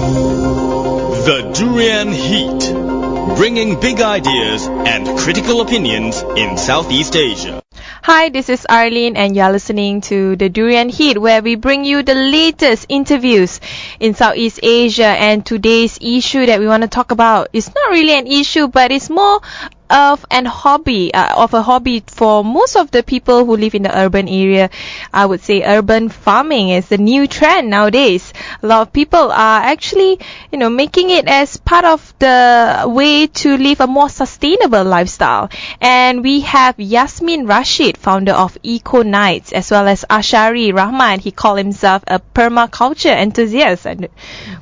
The Durian Heat, bringing big ideas and critical opinions in Southeast Asia. Hi, this is Arlene and you're listening to the Durian Heat, where we bring you the latest interviews in Southeast Asia. And today's issue that we want to talk about is not really an issue, but it's more of a hobby for most of the people who live in the urban area. I would say urban farming is the new trend nowadays. A lot of people are actually, making it as part of the way to live a more sustainable lifestyle. And we have Yasmin Rashid, founder of EcoKnights, as well as Ashari Rahman. He called himself a permaculture enthusiast. And,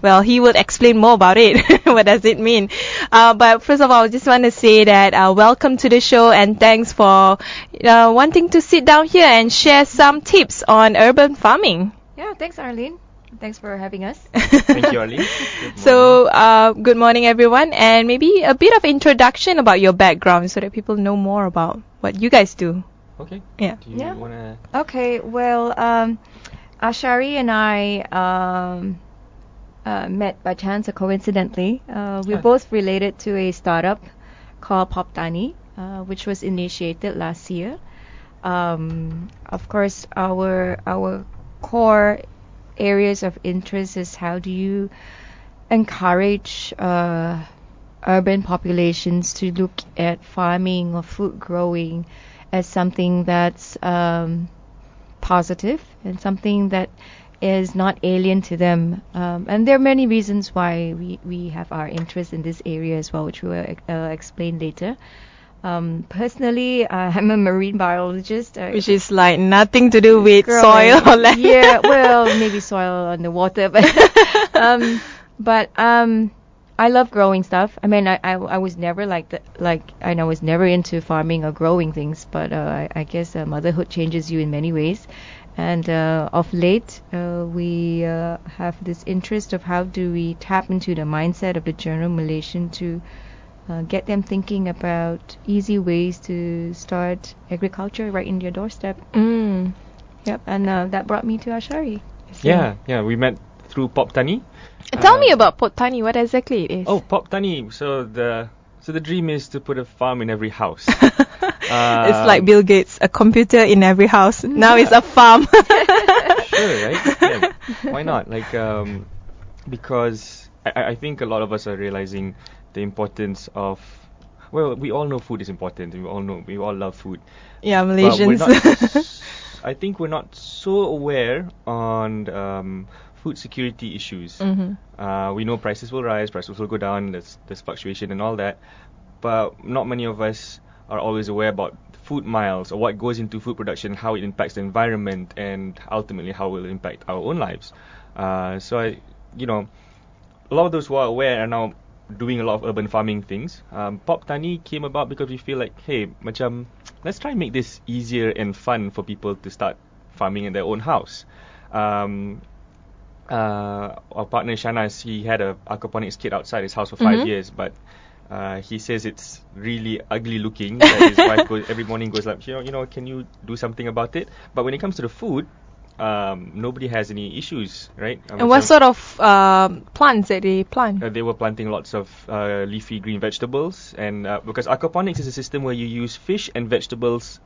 well, he will explain more about it. What does it mean? But first of all, I just want to say that welcome to the show, and thanks for wanting to sit down here and share some tips on urban farming. Yeah, thanks, Arlene. Thanks for having us. Thank you, Arlene. Good morning, everyone, and maybe a bit of introduction about your background so that people know more about what you guys do. Okay. Yeah. Do you want to... Okay, well, Ashari and I met by chance or coincidentally. We're both related to a startup called PopTani, which was initiated last year. Of course, our core areas of interest is how do you encourage urban populations to look at farming or food growing as something that's positive and something that is not alien to them. And there are many reasons why we have our interest in this area as well, which we will explain later. Personally, I'm a marine biologist. Which is like nothing to do with soil or land. Yeah, well, maybe soil on the water, but I love growing stuff. I mean, I was never I was never into farming or growing things, but I guess motherhood changes you in many ways. And of late, we have this interest of how do we tap into the mindset of the general Malaysian to get them thinking about easy ways to start agriculture right in your doorstep. Yep, and that brought me to Ashari. Yeah, we met through PopTani. Tell me about PopTani, what exactly it is. Oh, PopTani. So the dream is to put a farm in every house. It's like Bill Gates, a computer in every house. Now it's a farm. Sure, right? Yeah. Why not? Because I think a lot of us are realizing the importance of. Well, we all know food is important. We all love food. Yeah, Malaysians. I think we're not so aware on food security issues. Mm-hmm. We know prices will rise, prices will go down. There's fluctuation and all that, but not many of us are always aware about food miles or what goes into food production, how it impacts the environment, and ultimately how it will impact our own lives. So a lot of those who are aware are now doing a lot of urban farming things. PopTani came about because we feel like, hey, let's try and make this easier and fun for people to start farming in their own house. Our partner Shanas, he had a aquaponics kit outside his house for 5 years, but he says it's really ugly looking. That his wife every morning goes like, can you do something about it? But when it comes to the food, nobody has any issues, right? And what sort of plants that they plant? They were planting lots of leafy green vegetables, and because aquaponics is a system where you use fish and vegetables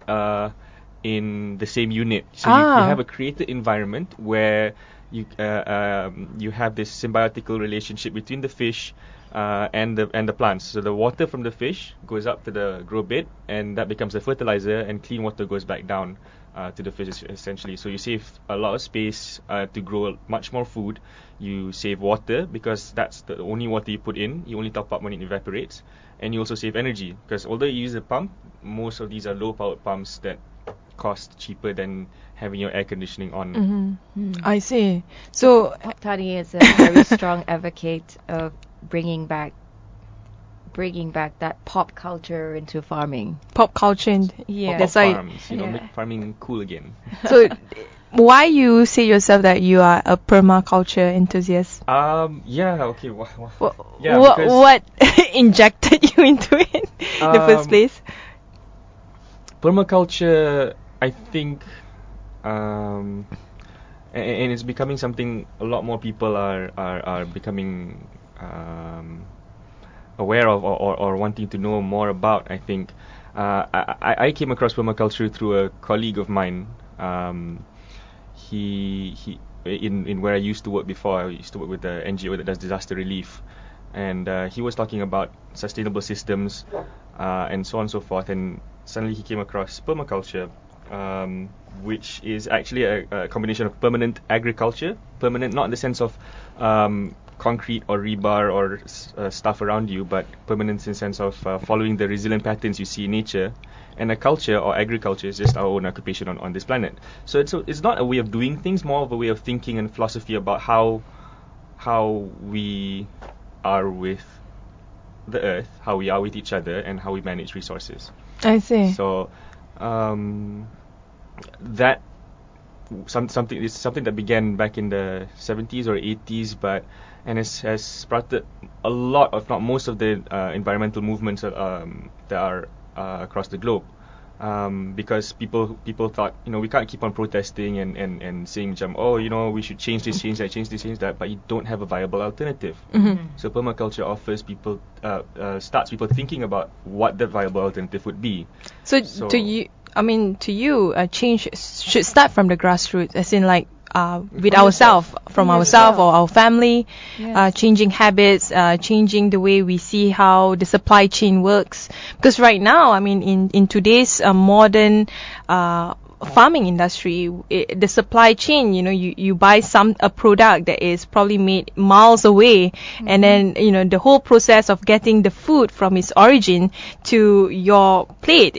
in the same unit, so you have a created environment where you have this symbiotical relationship between the fish and the plants. So the water from the fish goes up to the grow bed, and that becomes the fertilizer, and clean water goes back down to the fish essentially. So you save a lot of space to grow much more food. You save water because that's the only water you put in. You only top up when it evaporates, and you also save energy because although you use a pump, most of these are low-powered pumps that cost cheaper than having your air conditioning on. I see. So PopTani is a very strong advocate of bringing back that pop culture into farming. Pop culture, yeah. That's why farms, make farming cool again. So, why you say yourself that you are a permaculture enthusiast? Okay. What injected you into it in the first place? Permaculture, I think, and it's becoming something a lot more people are becoming aware of or wanting to know more about. I think I came across permaculture through a colleague of mine. He in where I used to work before. I used to work with the NGO that does disaster relief, and he was talking about sustainable systems and so on and so forth. And suddenly he came across permaculture, which is actually a combination of permanent agriculture, permanent not in the sense of concrete or rebar or stuff around you, but permanence in the sense of following the resilient patterns you see in nature. And a culture or agriculture is just our own occupation on this planet. So it's not a way of doing things, more of a way of thinking and philosophy about how we are with the earth, how we are with each other, and how we manage resources. I see. So that something that began back in the 70s or 80s, and has sprouted a lot, if not most, of the environmental movements that are across the globe, because people thought, we can't keep on protesting and saying, we should change this, change that, change this, change that, but you don't have a viable alternative. So permaculture offers people starts people thinking about what the viable alternative would be. So to you, change should start from the grassroots, as in like with ourselves, from ourselves or our family, changing habits, changing the way we see how the supply chain works. Because right now, in today's modern farming industry, the supply chain, you buy a product that is probably made miles away, and then the whole process of getting the food from its origin to your plate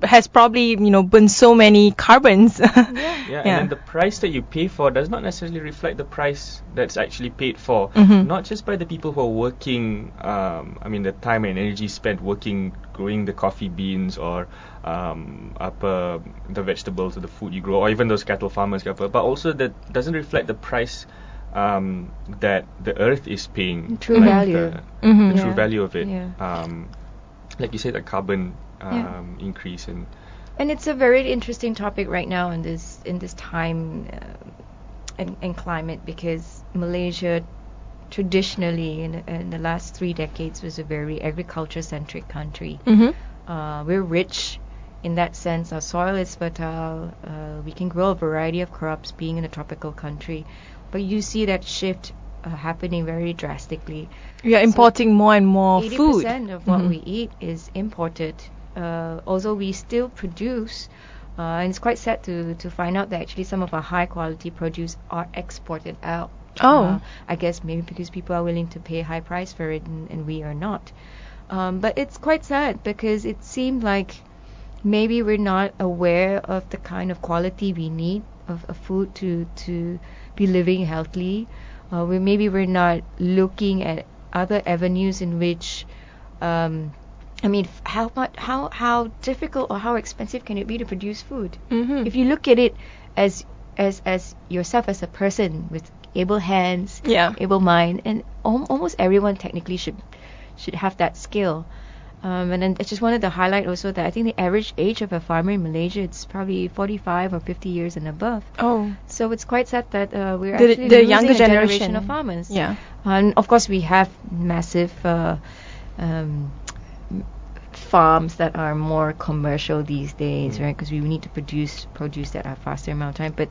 has probably burned so many carbons. And then the price that you pay for does not necessarily reflect the price that's actually paid for, not just by the people who are working, the time and energy spent working, growing the coffee beans or the vegetables or the food you grow, or even those cattle farmers, but also that doesn't reflect the price that the earth is paying, true value, the true value of it. Like you said, the carbon increase, and it's a very interesting topic right now in this time and climate, because Malaysia traditionally in the last 3 decades was a very agriculture centric country. We're rich in that sense. Our soil is fertile. We can grow a variety of crops being in a tropical country, but you see that shift happening very drastically. We are importing more and more food. 80% of what we eat is imported. Although we still produce, and it's quite sad to find out that actually some of our high quality produce are exported out. I guess maybe because people are willing to pay a high price for it, and we are not. But it's quite sad, because it seemed like maybe we're not aware of the kind of quality we need of food to be living healthily. Maybe we're not looking at other avenues in which how difficult or how expensive can it be to produce food? If you look at it as yourself as a person with able hands, able mind, and almost everyone technically should have that skill. And then I just wanted to highlight also that I think the average age of a farmer in Malaysia, it's probably 45 or 50 years and above. So it's quite sad that we're actually the losing younger a generation of farmers. And of course we have massive farms that are more commercial these days, right? Because we need to produce produce that are faster amount of time. But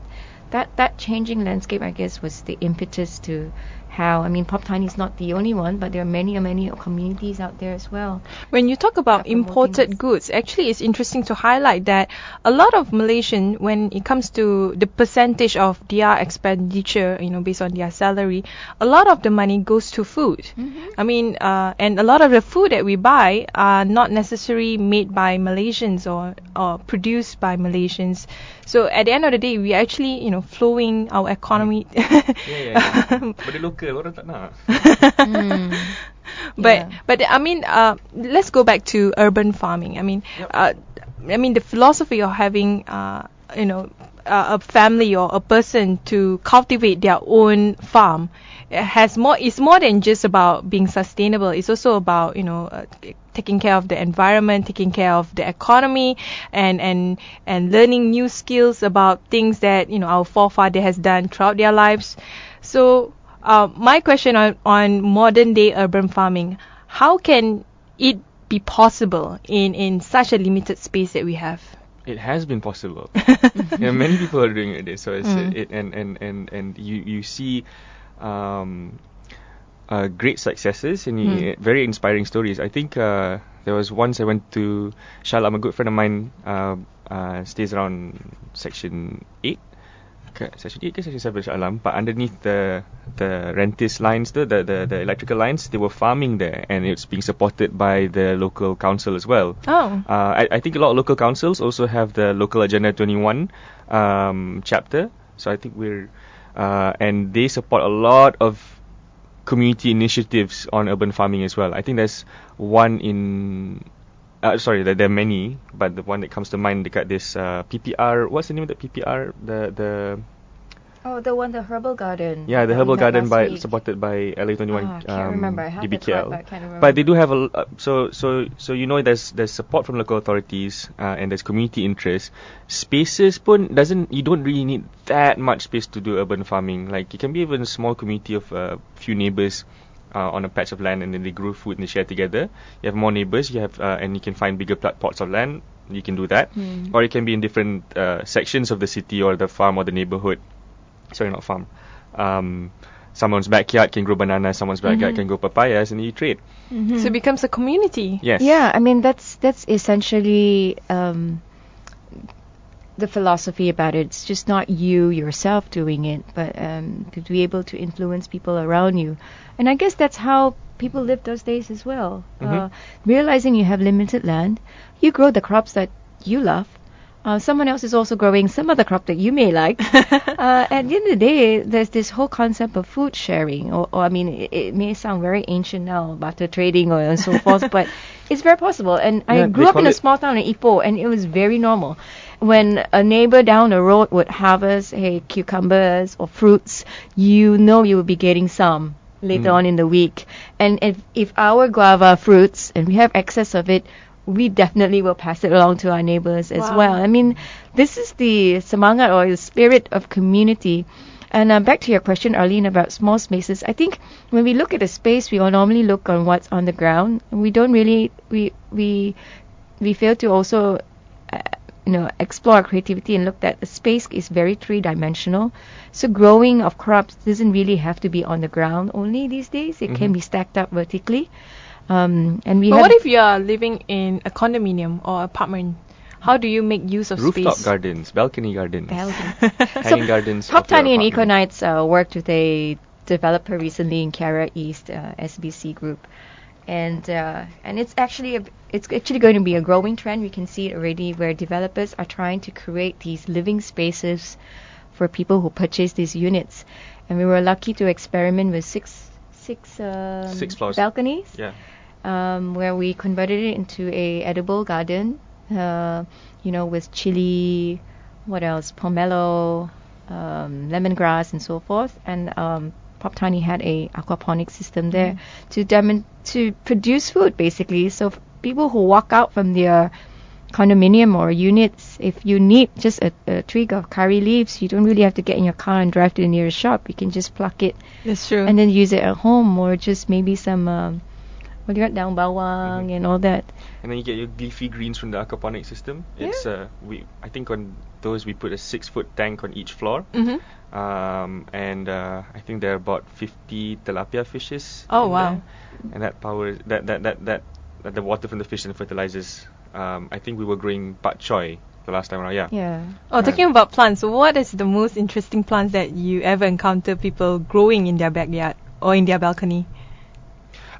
that changing landscape, I guess, was the impetus to how, PopTani is not the only one, but there are many communities out there as well. When you talk about imported goods, actually it's interesting to highlight that a lot of Malaysian, when it comes to the percentage of their expenditure, based on their salary, a lot of the money goes to food. And a lot of the food that we buy are not necessarily made by Malaysians or produced by Malaysians. So at the end of the day, we actually, flowing our economy. But local, orang tak nak. But let's go back to urban farming. The philosophy of having a family or a person to cultivate their own farm it's more than just about being sustainable. It's also about taking care of the environment, taking care of the economy, and learning new skills about things that our forefather has done throughout their lives. So my question on modern day urban farming, how can it be possible in such a limited space that we have? It has been possible. Many people are doing it. So and you see great successes and very inspiring stories. I think there was once I went to Shah Alam. A good friend of mine stays around Section 8. Section 8 ke Section 7 Shah Alam, but underneath the Rentis lines, the electrical lines, they were farming there, and it's being supported by the local council as well. I think a lot of local councils also have the local Agenda 21 chapter, so I think we're and they support a lot of community initiatives on urban farming as well. I think there's one in there are many, but the one that comes to mind dekat this PPR, what's the name of the PPR? The one, the herbal garden. Yeah, the herbal garden supported by LA21. I can't remember. I have the DBKL. thought, but I can't remember. But they do have there's support from local authorities and there's community interest. Spaces you don't really need that much space to do urban farming. Like, it can be even a small community of a few neighbors on a patch of land, and then they grow food and they share together. You have more neighbors, and you can find bigger plots of land. You can do that, or it can be in different sections of the city or the farm or the neighborhood. Sorry, not farm. Someone's backyard can grow bananas, someone's backyard can grow papayas, and you trade. So it becomes a community. Yes. Yeah, I mean that's essentially the philosophy about it. It's just not you yourself doing it, but to be able to influence people around you. And I guess that's how people live those days as well. Realizing you have limited land, you grow the crops that you love. Someone else is also growing some other crop that you may like. At the end of the day, there's this whole concept of food sharing. Or I mean, it may sound very ancient now, barter trading and so forth, but it's very possible. And I grew up in a small town in Ipoh, and it was very normal. When a neighbor down the road would harvest, cucumbers or fruits, you would be getting some later on in the week. And if our guava fruits, and we have excess of it, we definitely will pass it along to our neighbors as well. I mean, this is the semangat or the spirit of community. And back to your question, Arlene, about small spaces. I think when we look at a space, we all normally look on what's on the ground. And we don't really, we fail to also, explore our creativity and look that the space is very three-dimensional. So growing of crops doesn't really have to be on the ground only these days. It can be stacked up vertically. But what if you are living in a condominium or apartment? How do you make use of rooftop space? gardens, balcony gardens, hanging gardens. PopTani and EcoKnights worked with a developer recently in Kiara East, SBC group, and it's actually going to be a growing trend. We can see it already, where developers are trying to create these living spaces for people who purchase these units, and we were lucky to experiment with six floors balconies. Yeah. Where we converted it into a edible garden, with chili, what else, pomelo, lemongrass, and so forth. And PopTani had a aquaponic system there to produce food, basically. So people who walk out from their condominium or units, if you need just a twig of curry leaves, you don't really have to get in your car and drive to the nearest shop. You can just pluck it. That's true. And then use it at home, or just maybe some daun bawang and all that. And then you get your leafy greens from the aquaponic system. It's I think on those we put a 6-foot tank on each floor. And I think there are about 50 tilapia fishes. Oh wow! There. And that power that the water from the fish and the fertilizers. I think we were growing bak choy the last time around. Yeah. Oh, talking about plants, what is the most interesting plants that you ever encounter people growing in their backyard or in their balcony?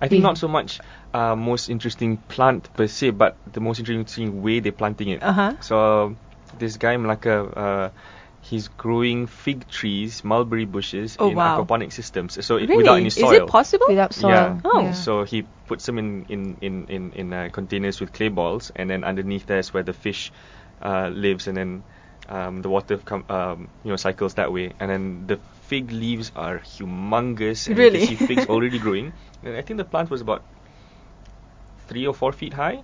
I think not so much most interesting plant per se, but the most interesting way they're planting it. So this guy in Malacca, he's growing fig trees, mulberry bushes in aquaponic systems. So without any soil. Is it possible? Without soil. Yeah. Oh. So he puts them in containers with clay balls, and then underneath there's where the fish lives, and then the water cycles that way. And then the fig leaves are humongous. And Really? you can see figs already growing. And I think the plant was about 3 or 4 feet high.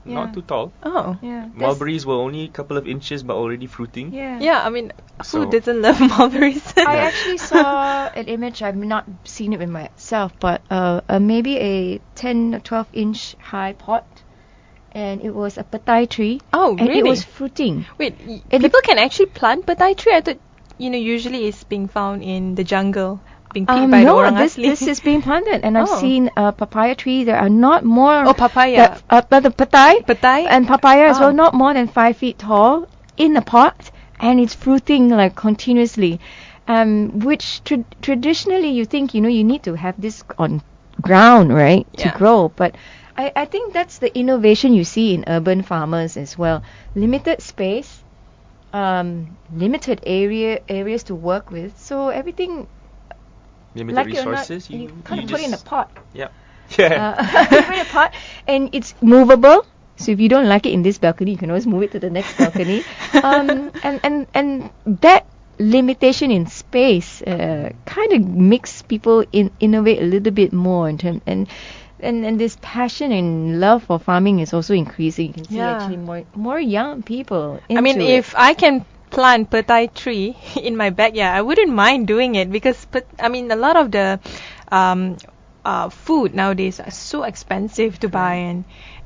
Yeah. Not too tall. Oh. Yeah. Mulberries were only a couple of inches but already fruiting. Yeah. Yeah, I mean, who So- doesn't love mulberries? I actually saw an image. I've not seen it with myself, but maybe a 10 or 12 inch high pot, and it was a patai tree. Oh, and really? it was fruiting. Wait, And people can actually plant patai tree? I thought, usually it's being found in the jungle, being picked by the No, orang this asli. is being planted, and I've Oh. seen papaya tree. There are not more. Oh, papaya. But the patai Patai? and papaya as Oh. well, not more than 5 feet tall in a pot, and it's fruiting like continuously. Which traditionally you think, you need to have this on ground, right, to Yeah. grow. But I think that's the innovation you see in urban farmers as well. Limited space, limited areas to work with. So everything, Limited like it or not, resources. you kind of put it in a pot. Yeah. Yeah. Put it in a pot, and it's movable. So if you don't like it in this balcony, you can always move it to the next balcony. And that limitation in space kind of makes people innovate a little bit more in terms, and this passion and love for farming is also increasing. You can see Yeah. actually more young people into I mean, it. if I can plant patai tree in my backyard, I wouldn't mind doing it because, a lot of the food nowadays are so expensive to buy,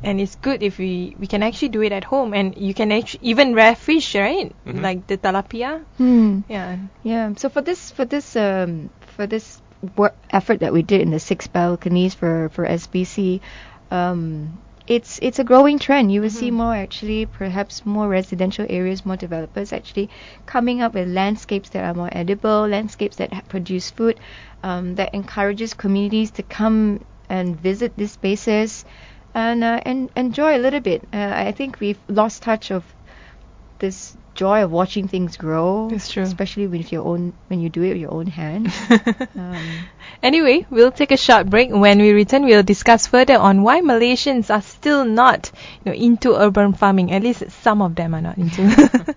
and it's good if we can actually do it at home, and you can actually even rear fish, right? Mhm. Like the tilapia. Yeah. Yeah. So for this work effort that we did in the 6 balconies for SBC, it's a growing trend. You will see more, actually, perhaps more residential areas, more developers actually coming up with landscapes that are more edible, landscapes that produce food, that encourages communities to come and visit these spaces and enjoy a little bit. I think we've lost touch of this joy of watching things grow. That's true. Especially when you do it with your own hands. Anyway, we'll take a short break. When we return, we'll discuss further on why Malaysians are still not, into urban farming. At least some of them are not into.